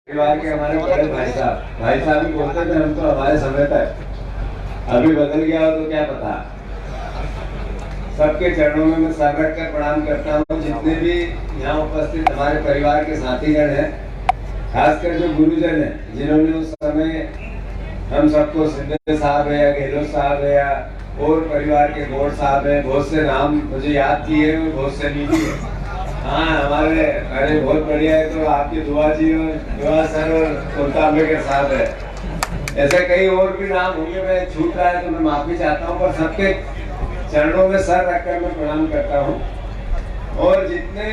परिवार के हमारे बड़े भाई साहब भी बोलते थे हम तो हमारे समय तक, अभी बदल गया हो तो क्या पता। सबके चरणों में मैं सर रख कर प्रणाम करता हूँ। जितने भी यहाँ उपस्थित हमारे परिवार के साथीगण हैं, खासकर जो गुरुजन हैं, जिन्होंने उस समय हम सबको सिद्धे साहब है या गहलोत साहब है या और परिवार के गौड़ साहब है, बहुत से नाम मुझे याद किए और बहुत से नहीं किए। हाँ हमारे अरे बहुत बढ़िया है। तो आपकी दुआ जी और दुआ सर और सुल्तान अम्बेडकर साहब है, ऐसे कई और भी नाम होंगे, मैं छूट रहा है तो मैं माफी चाहता हूँ, पर सबके चरणों में सर रखकर मैं प्रणाम करता हूँ। और जितने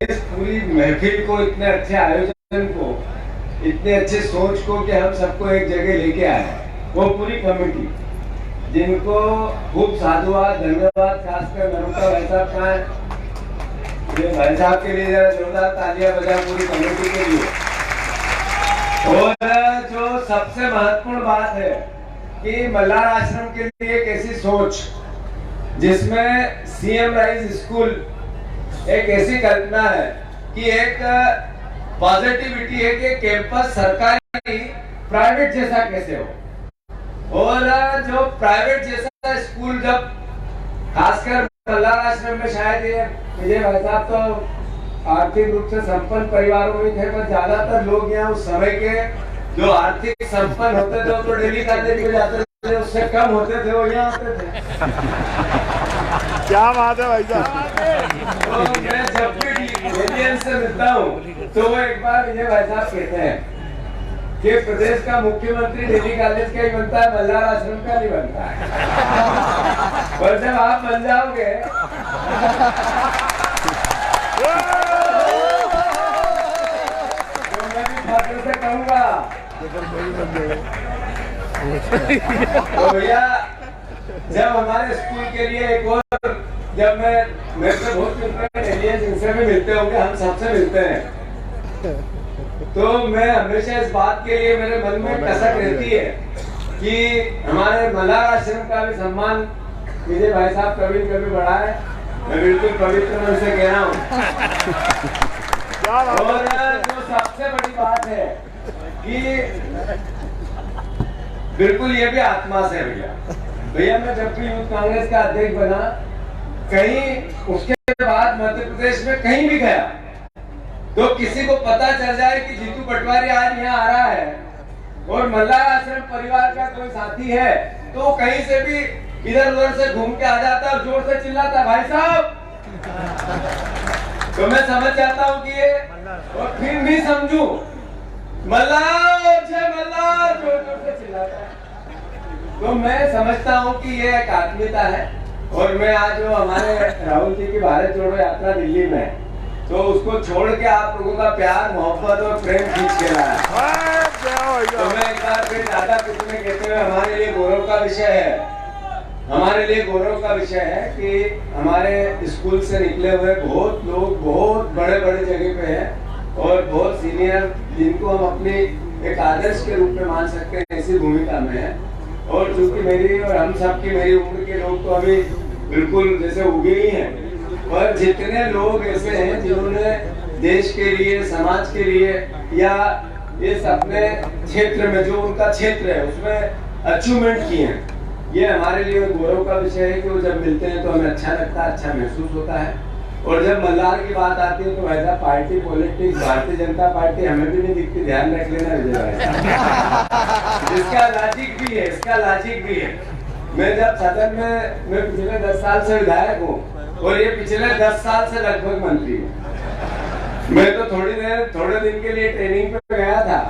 इस पूरी महफिल को, इतने अच्छे आयोजन को, इतने अच्छे सोच को कि हम सबको एक जगह लेके आए, वो पूरी कमेटी, जिनको खूब साधुवाद धन्यवाद, खासकर नरोत्तम भाई साहब का है, भाई साहब के लिए जरा जोरदार तालियां बजाएं पूरी कमेटी के लिए। और जो सबसे महत्वपूर्ण बात है कि मल्हार आश्रम के लिए एक ऐसी सोच जिसमें सीएम राइज स्कूल एक ऐसी कल्पना है कि एक पॉजिटिविटी है कि कैंपस सरकारी प्राइवेट जैसा कैसे हो। और जो प्राइवेट जैसा स्कूल, जब खासकर मल्हार आश्रम में शायद ये विजय भाई साहब तो आर्थिक रूप से संपन्न परिवारों में थे, पर ज्यादातर लोग यहाँ उस समय के जो आर्थिक संपन्न होते थे वो तो डेली कॉलेज में जाते थे, उससे कम होते थे वो यहाँ आते थे। क्या बात है भाई साहब। तो मैं जब भी एलियन से मिलता हूँ तो वो एक बार विजय भाई साहब कहते हैं कि प्रदेश का मुख्यमंत्री दिल्ली कॉलेज का ही बनता है, मल्हार आश्रम का नहीं बनता है। और जब आप बन जाओगे तो मैं भी फादर से कहूंगा तो भैया, जब हमारे स्कूल के लिए एक और, जब मेरे से बहुत मिलते हैं, जिनसे भी मिलते होंगे, हम सबसे मिलते हैं, तो मैं हमेशा इस बात के लिए मेरे मन में कसक रहती है कि हमारे मल्हार आश्रम का भी सम्मान विजय भाई साहब कभी कभी बढ़ा है। मैं बिल्कुल पवित्र मन से कह रहा हूँ। और जो सबसे बड़ी बात है कि बिल्कुल ये भी आत्मा से भैया मैं जब भी यूथ कांग्रेस का अध्यक्ष बना, कहीं उसके बाद मध्य प्रदेश में कहीं भी गया तो किसी को पता चल जाए कि जीतू पटवारी आज यहाँ आ रहा है और मल्हार आश्रम परिवार का कोई साथी है, तो कहीं से भी इधर उधर से घूम के आ जाता और जोर से चिल्लाता भाई साहब, तो मैं समझ जाता हूँ कि ये, और फिर भी समझू मल्हार जय मल्हार जोर जोर से चिल्लाता है, तो मैं समझता हूँ कि ये एक आत्मीयता है। और मैं आज जो हमारे राहुल जी की भारत जोड़ो यात्रा दिल्ली में, तो उसको छोड़ के आप लोगों का प्यार मोहब्बत और प्रेम खींच के लाया। तो मैं एक बार फिर दादा कुछ में कहते हुए हमारे लिए गौरव का विषय है, हमारे लिए गौरव का विषय है कि हमारे स्कूल से निकले हुए बहुत लोग बहुत बड़े बड़े जगह पे हैं और बहुत सीनियर, जिनको हम अपनी एक आदर्श के रूप में मान सकते हैं, ऐसी भूमिका में है। और चूंकि मेरी और हम सब की, मेरी उम्र के लोग तो अभी बिल्कुल जैसे उगे ही हैं, पर जितने लोग ऐसे हैं जिन्होंने देश के लिए, समाज के लिए या इस अपने क्षेत्र में जो उनका क्षेत्र है उसमें अचीवमेंट किए हैं, ये हमारे लिए गौरव का विषय है कि वो जब मिलते हैं तो हमें अच्छा लगता है, अच्छा महसूस होता है। और जब मल्हार की बात आती है तो वैसा party politics, Bharatiya Janata party हमें भी नहीं दिखती, ध्यान रख लेना विजय भाई। इसका लॉजिक भी है, इसका लॉजिक भी है। मैं जब सदन में, मैं पिछले 10 साल से विधायक हूँ और ये पिछले 10 साल से लगभग मंत्री हूँ। मैं तो थोड़े दिन के लिए ट्रेनिंग पे गया था,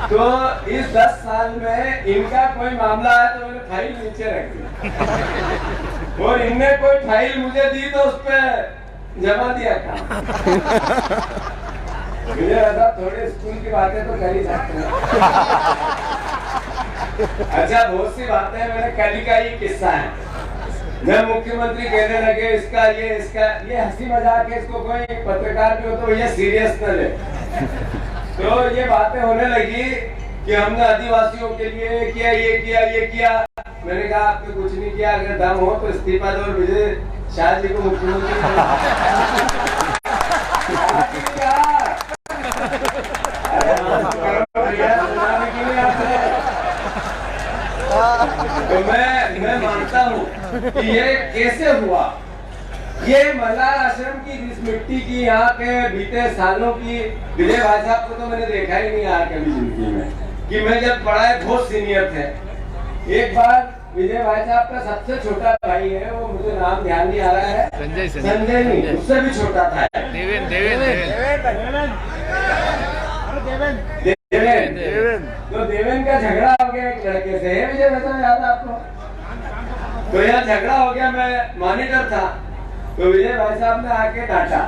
तो इस 10 साल में इनका कोई मामला है तो मैंने फाइल नीचे रख दी और इनने कोई फाइल मुझे दी तो उस पर जमा दिया था। मुझे लगा थोड़े स्कूल की बातें तो कर ही सकते हैं। अच्छा, बहुत सी बातें, मैंने कल का ही किस्सा है, जब मुख्यमंत्री कहने लगे इसका ये हंसी मजाक है, इसको कोई पत्रकार भी हो तो ये सीरियस न ले, तो ये बातें होने लगी कि हमने आदिवासियों के लिए ये किया। मैंने कहा आपने कुछ नहीं किया, अगर दम हो तो इस्तीफा दो और विजय शाह जी को मुख्यमंत्री कि ये कैसे हुआ। ये मल्हार आश्रम की जिस मिट्टी की यहाँ के बीते सालों की, विजय भाई साहब को तो मैंने देखा ही नहीं यहाँ कभी जिंदगी में, कि मैं जब पढ़ा है बहुत सीनियर थे। एक बार विजय भाई साहब का सबसे छोटा भाई है, वो मुझे नाम ध्यान नहीं आ रहा है, संजय नहीं, उससे भी छोटा था, देवेन। तो देवेन का झगड़ा हो गया एक लड़के से, विजय भाई साहब याद है आपको? तो यहाँ झगड़ा हो गया, मैं मॉनिटर था, तो विजय भाई साहब ने आके डांटा।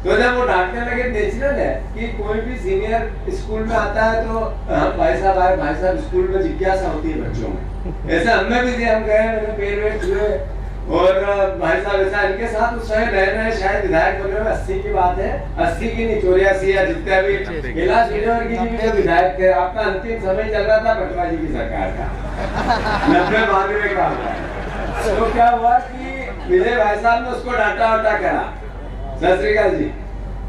तो जब वो डांटने लगे, नेचुरल है कि कोई भी सीनियर स्कूल में आता है तो भाई साहब आए, भाई साहब, स्कूल में जिज्ञासा होती है बच्चों में। ऐसा हमें भी थे, हम गए, मैंने पैर वेर छुए, और भाई साहब ऐसा इनके साथ उस समय नए शायद विधायक बने हुए, 80 की बात है, 80 की नहीं 84 या जितने भी, कैलाश विजयवर्गीय जी भी विधायक थे। आपका अंतिम समय चल रहा था पटवा जी की सरकार का, 90-92 का होगा। तो क्या हुआ कि विजय भाई साहब ने उसको डांटा वाटा करा, सत श्री अकाल जी।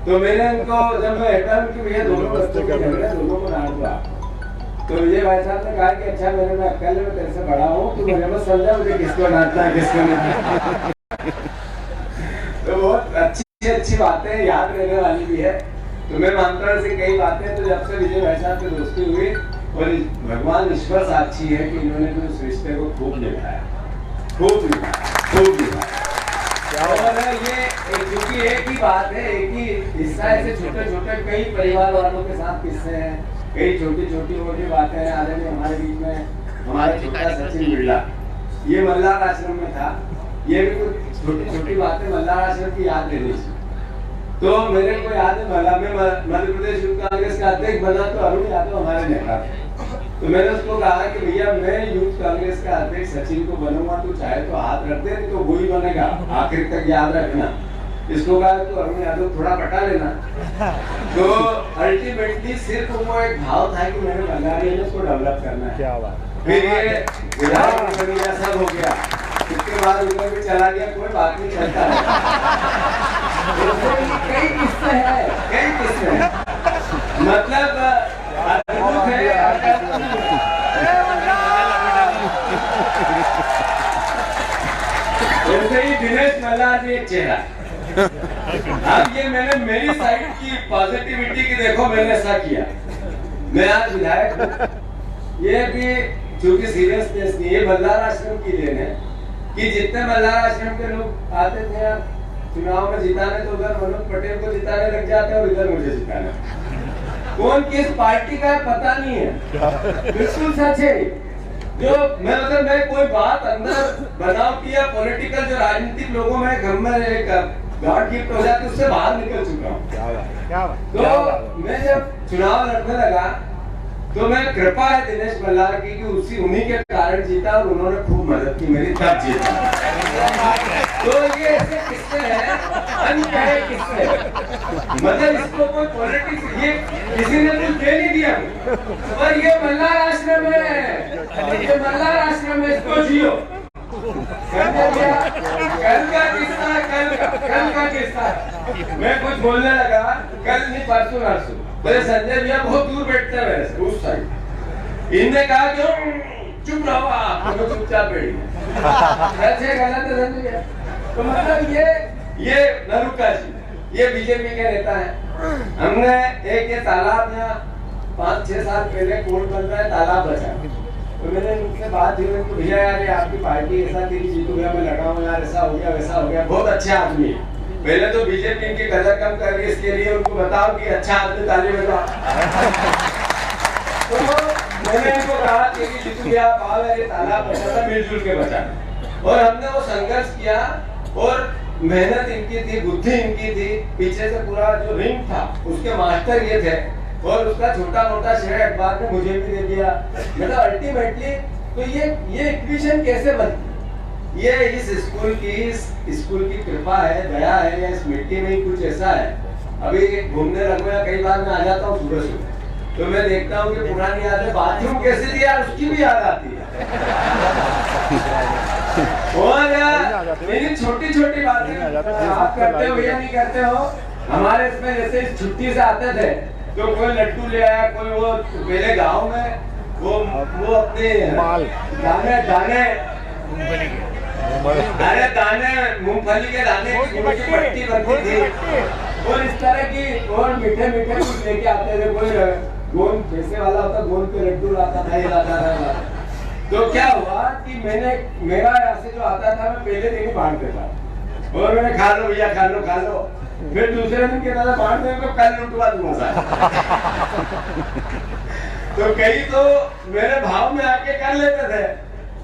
तो मैंने उनको, जब मैं हटा उनकी, भैया दोनों बच्चों को डांट हुआ, तो विजय भाई साहब ने कहा कि अच्छा मैं अकेले में तेरे से बड़ा हूँ, तो मुझे मत समझा मुझे किसको डांटना है किसको नहीं। तो बहुत अच्छी बातें याद रहने वाली भी है। तो मैं मानता हूँ कई बातें, तो जब से विजय भाई साहब की दोस्ती हुई, और भगवान ईश्वर साक्षी है कि इन्होंने तो उस रिश्ते को खूब निभाया, खूब निभाया। और ये क्योंकि एक ही बात है, एक ही हिस्सा, ऐसे छोटे छोटे कई परिवार वालों के साथ किस्से हैं, कई छोटी छोटी मोटी बातें हैं। आदरणीय हमारे बीच में हमारे छोटा सचिन बिरला, ये मल्हार आश्रम में था, ये भी कुछ छोटी छोटी बातें मल्हार आश्रम की याद लेनी चाहिए। तो मेरे को याद है, मध्य प्रदेश यूथ कांग्रेस का अध्यक्ष बना तो अरुण यादव हमारे नेता थे। तो मैंने उसको कहा कि भैया मैं यूथ कांग्रेस का अध्यक्ष सचिन को बनूंगा, तो चाहे तो हाथ रख दे, तो वो ही बनेगा, आखिर तक याद रखना। इसको कहा तो अरुण यादव थोड़ा पटा लेना। तो अल्टीमेटली सिर्फ वो एक भाव था कि मैंने बंगाली में उसको डेवलप करना है। क्या बात। फिर ये विधायक बन गया, सब हो गया, इसके बाद उधर भी चला गया, कोई बात नहीं, चलता है। कई किस्से हैं, कई किस्से हैं, मतलब अद्भुत है। जैसे ही दिनेश मल्हार जी एक चेहरा, अब ये मैंने मेरी साइड की पॉजिटिविटी की, देखो मैंने ऐसा किया, मैं आज विधायक हूँ। ये भी चूंकि सीरियसनेस नहीं है, मल्हार आश्रम की देन है कि जितने मल्हार आश्रम के लोग आते थे चुनाव में जिताने, तो उधर मनोज पटेल को जिताने लग जाते हैं और इधर मुझे जिताने। कौन किस पार्टी का है पता नहीं है, बिल्कुल सच है। जो मैं कोई बात अंदर बनाव किया, पॉलिटिकल जो राजनीतिक लोगों में घर में एक गॉड गिफ्ट हो जाती, उससे बाहर निकल चुका हूँ। तो मैं जब चुनाव लड़ने लगा, तो मैं कृपा है दिनेश मल्हार की कि उन्हीं के कारण जीता, और उन्होंने खूब मदद की मेरी, तब जीता। तो ये ऐसे किस्से हैं, अनकहे किस्से, मतलब इसको कोई पॉलिटिक्स, ये किसी ने कुछ दे नहीं दिया, पर ये मल्हार आश्रम है, ये मल्हार आश्रम है, इसको जियो। कल का किस्सा, कल का किस्सा, मैं कुछ बोलने लगा, कल नहीं परसों, मेरे संजय भैया बहुत दूर बैठते हैं मेरे से, उस साइड, इनने कहा क्यों चुप रहो आप, तो चुपचाप बैठ गए। ऐसे गलत है संजय भैया। तो मतलब ये नरुका जी, ये बीजेपी के नेता हैं। हमने एक ये तालाब यहाँ 5-6 साल पहले कोर्ट बन रहा है, तालाब बचा, तो मैंने उनसे बात हुई, तो भैया यार ये आपकी पार्टी ऐसा थी, जीतू भैया मैं लगा हूँ यार, ऐसा हो गया वैसा हो गया, बहुत अच्छे आदमी है, पहले तो बीजेपी इनकी कदर कम कर रही है, इसके लिए उनको बताओ कि अच्छा आदमी, ताली बजाओ। तो मैंने इनको कहा कि जीतू भैया आप आओ, ये तालाब बचा था, मिलजुल के बचा, और हमने वो संघर्ष किया, और मेहनत इनकी थी, बुद्धि इनकी थी, पीछे से पूरा जो रिंग था उसके मास्टर ये थे, और उसका छोटा मोटा शेयर अखबार में मुझे भी दे दिया। मतलब अल्टीमेटली तो ये इक्वेशन कैसे बनती, ये इस स्कूल की कृपा है, दया है, या इस मिट्टी में ही कुछ ऐसा है। अभी घूमने लगूंगा, कई बार मैं आ जाता हूँ सुबह सुबह, तो मैं देखता हूँ कि पुरानी यादें, बाथरूम कैसे थी यार, उसकी भी याद आती है। और मेरी छोटी छोटी बातें आप करते हो या नहीं करते हो, हमारे इसमें जैसे छुट्टी से आते थे, तो कोई लड्डू ले आया, कोई वो मेरे गांव में वो अपने दाने अरे दाने, मूंगफली के दाने की पट्टी बनती थी, और इस तरह की और मीठे मीठे कुछ लेके आते थे। कोई गोंद पैसे वाला होता, गोंद पे लड्डू लाता था, ये लाता था। तो क्या हुआ कि मेरा ऐसे जो आता था, मैं पहले दिन ही बांट देता, और मैंने खा लो भैया, खा लो खा लो। फिर दूसरे दिन कहता था बांट दे, तो कल लुटवा दूंगा। तो कई तो मेरे भाव में आके कर लेते थे,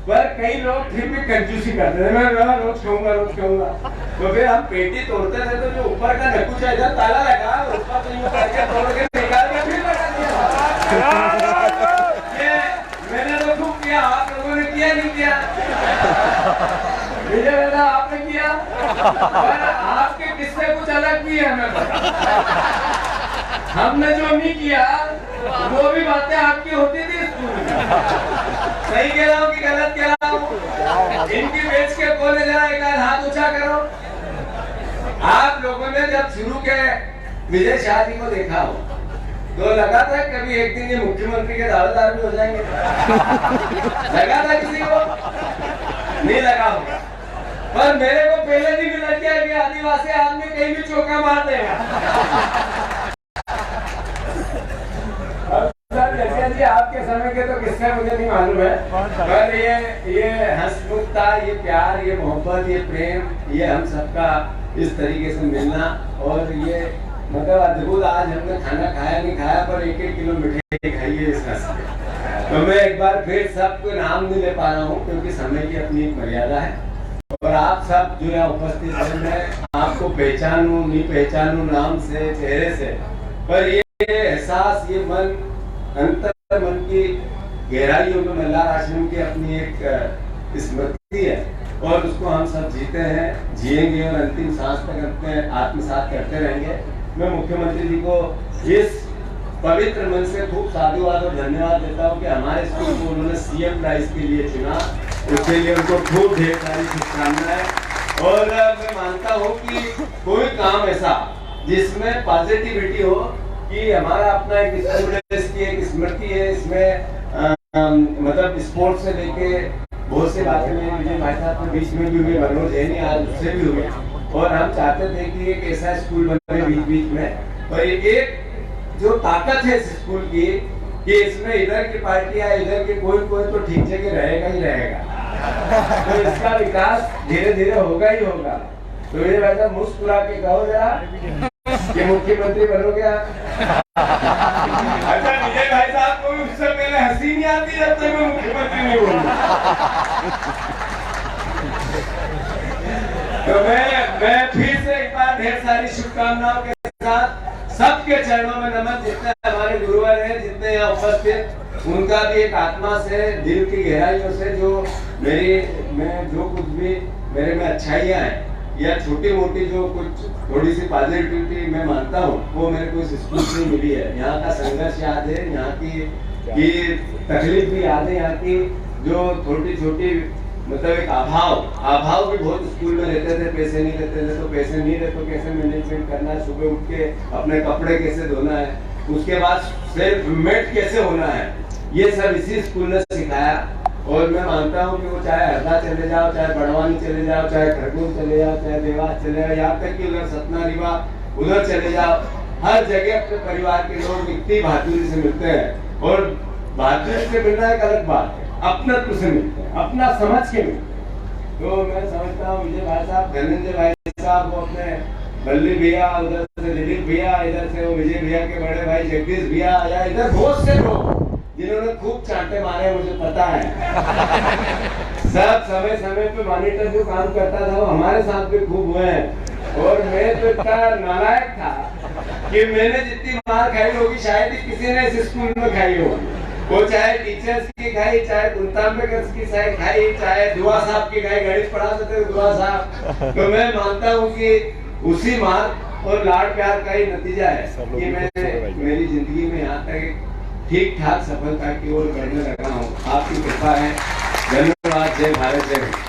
पर कई लोग फिर भी कंजूसी करते थे, मैं रोज खाऊंगा रोज खाऊंगा। तो फिर हम पेटी तोड़ते थे, तो जो ऊपर का नकुचा इधर ताला लगा, उसका तो यूं करके तोड़ के निकाल के फिर लगा दिया। ये मैंने तो खूब किया, आप लोगों ने किया नहीं किया? मुझे लगा आपने किया, पर आपके किस्से कुछ अलग भी है। हमें हमने जो नहीं किया वो भी बातें आपकी होती थी स्कूल में। सही कह रहा हूँ कि गलत कह रहा हूँ? इनकी बेच के बोले, जरा एक आध हाथ ऊंचा करो। आप लोगों ने जब शुरू के विजय शाह जी को देखा हो, तो लगा था कभी एक दिन ये मुख्यमंत्री के दावेदार भी हो जाएंगे? लगा था किसी को? नहीं लगा होगा। पर मेरे को पहले दिन भी लग गया कि आदिवासी आदमी कहीं भी चौका मार देगा। जी आपके समय के तो किस्से मुझे नहीं मालूम है, पर ये हंसमुखता, ये प्यार, ये मोहब्बत, ये प्रेम, ये हम सबका इस तरीके से मिलना, और ये मतलब अद्भुत। आज हमने खाना खाया नहीं खाया, पर 1-1 किलो मिठाई खाई है इस हंस पे। तो मैं एक बार फिर सबको नाम नहीं ले पा रहा हूँ, क्योंकि समय की अपनी एक मर्यादा है। और आप सब जो यहाँ उपस्थित हैं, मैं आपको पहचानूं नहीं पहचानूं नाम से, चेहरे से, पर ये एहसास, ये मन, अंतर मन की गहराइयों में मल्हार आश्रम की अपनी एक स्मृति है, और उसको हम सब जीते हैं, जिएंगे, और अंतिम सांस तक अपने आत्मसात करते रहेंगे। मैं मुख्यमंत्री जी को इस पवित्र मन से खूब साधुवाद और धन्यवाद देता हूँ कि हमारे स्कूल को उन्होंने सीएम प्राइज के लिए चुना, उसके लिए उनको खूब ढेर सारी शुभकामनाएं। और मैं मानता हूँ कि कोई काम ऐसा जिसमें पॉजिटिविटी हो, कि हमारा अपना एक स्कूल है, इसकी एक स्मृति है, इसमें मतलब स्पोर्ट्स से लेके बहुत से बातें में विजय भाई साहब के बीच में भी हुई, मनोज जैनी आज उससे भी हुई, और हम चाहते थे कि एक ऐसा स्कूल बने बीच बीच में। और एक जो ताकत है इस स्कूल की, कि इसमें इधर की पार्टियां, इधर के कोई तो ठीक जगह रहेगा ही रहेगा, तो इसका विकास धीरे धीरे होगा ही होगा। तो ये वैसा मुस्कुरा के कहो जरा कि मुख्यमंत्री बनोगे आप? अच्छा विजय भाई साहब को उससे पहले हंसी नहीं आती जब तक मैं मुख्यमंत्री नहीं बोलूं। तो मैं फिर से एक बार ढेर सारी शुभकामनाओं के साथ सबके चरणों में नमन। जितने हमारे गुरुवर हैं, जितने यहाँ उपस्थित, उनका भी एक आत्मा से, दिल की गहराइयों से जो मैं जो कुछ भी मेरे में अच्छाइयाँ हैं, या छोटी मोटी जो कुछ थोड़ी सी पॉजिटिविटी मैं मानता हूँ, वो मेरे को इस स्कूल से मिली है। यहाँ का संघर्ष याद है, यहाँ की तकलीफ भी याद है, यहाँ की जो छोटी छोटी मतलब एक अभाव भी बहुत स्कूल में रहते थे। पैसे नहीं रहते थे, तो पैसे नहीं रहते तो कैसे मैनेजमेंट करना है, सुबह उठ के अपने कपड़े कैसे धोना है, उसके बाद सेल्फ मेड कैसे होना है, ये सब इसी स्कूल ने सिखाया। और मैं मानता हूँ कि वो चाहे हरदा चले जाओ, चाहे बड़वानी चले जाओ, चाहे खरगोन चले जाओ, चाहे देवास चले जाओ, यहाँ तक कि उधर सतना रीवा उधर चले जाओ, हर जगह अपने परिवार के लोग इतनी बहादुरी से मिलते हैं। और बहादुरी से मिलना एक अलग बात है, अपनत्व से मिलते हैं, अपना समझ के मिलते हैं। तो मैं समझता हूँ विजय भाई साहब, धनंजय भाई साहब, वो अपने बल्ली भैया, उधर से दिलीप भैया, इधर से वो विजय भैया के बड़े भाई जगदीश भैया, या इधर बहुत से लोग जिन्होंने खूब चांटे मारे, मुझे पता है। सब समय पे मॉनिटर जो काम करता था, वो हमारे साथ भी खूब हुए हैं। और मैं तो इतना नालायक था कि मैंने जितनी मार खाई होगी शायद ही किसी ने इस स्कूल में खाई होगी। वो चाहे टीचर्स की खाई, चाहे गुंताम्बेकर की खाई, चाहे दुआ साहब की खाई, गणित पढ़ाते थे दुआ साहब। तो मैं मानता हूँ कि उसी मार और लाड प्यार का ही नतीजा है कि मैं मेरी जिंदगी में यहाँ तक ठीक ठाक सफलता की ओर बढ़ने लगा हूँ। आपकी कृपा है। धन्यवाद। जय भारत, जय हिंद।